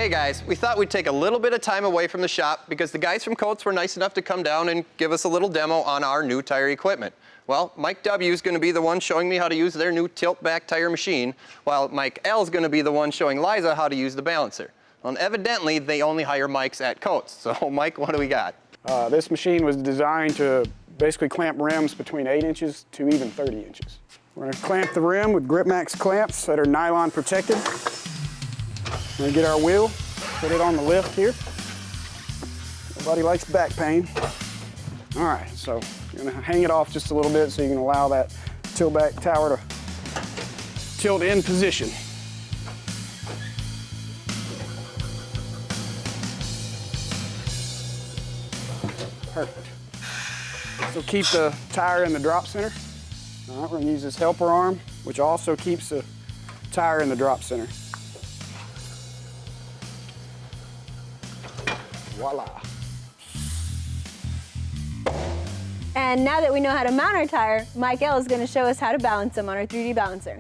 Hey guys, we thought we'd take a little bit of time away from the shop because the guys from Coates were nice enough to come down and give us a little demo on our new tire equipment. Well, Mike W is going to be the one showing me how to use their new tilt-back tire machine, while Mike L is going to be the one showing Liza how to use the balancer. Well, and evidently, they only hire Mikes at Coates. So, Mike, what do we got? This machine was designed to basically clamp rims between 8 inches to even 30 inches. We're going to clamp the rim with Grip Max clamps that are nylon protected. We're going to get our wheel, put it on the lift here. Nobody likes back pain. All right, so you're going to hang it off just a little bit so you can allow that tilt-back tower to tilt in position. Perfect. So keep the tire in the drop center. All right, we're going to use this helper arm, which also keeps the tire in the drop center. Voila. And now that we know how to mount our tire, Mike L is going to show us how to balance them on our 3D balancer.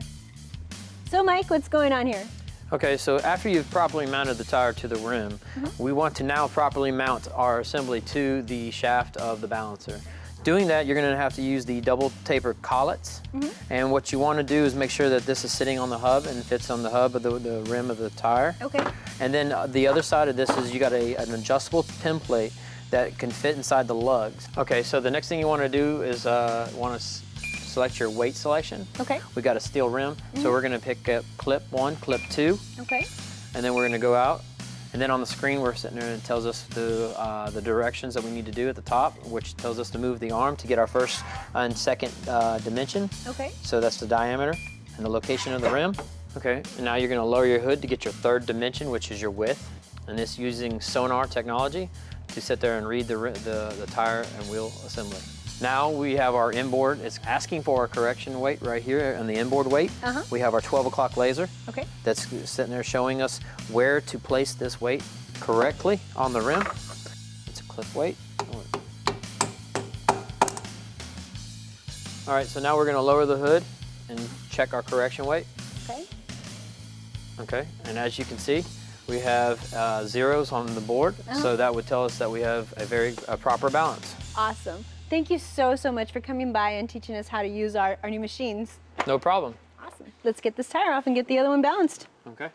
So Mike, what's going on here? Okay, so after you've properly mounted the tire to the rim, we want to now properly mount our assembly to the shaft of the balancer. Doing that, you're going to have to use the double taper collets. And what you want to do is make sure that this is sitting on the hub and fits on the hub of the rim of the tire. Okay. And then the other side of this is you got an adjustable pin plate that can fit inside the lugs. Okay, so the next thing you want to do is select your weight selection. Okay. We got a steel rim, so we're going to pick up clip 1, clip 2. Okay. And then we're going to go out. And then on the screen, we're sitting there and it tells us the directions that we need to do at the top, which tells us to move the arm to get our first and second dimension. Okay. So that's the diameter and the location of the rim. Okay, and now you're going to lower your hood to get your third dimension, which is your width. And this using sonar technology to sit there and read the tire and wheel assembly. Now we have our inboard. It's asking for our correction weight right here on the inboard weight. We have our 12 o'clock laser. Okay. That's sitting there showing us where to place this weight correctly on the rim. It's a clip weight. All right, so now we're going to lower the hood and check our correction weight. Okay. Okay, and as you can see, we have zeros on the board, so that would tell us that we have a proper balance. Awesome. Thank you so much for coming by and teaching us how to use our new machines. No problem. Awesome. Let's get this tire off and get the other one balanced. Okay.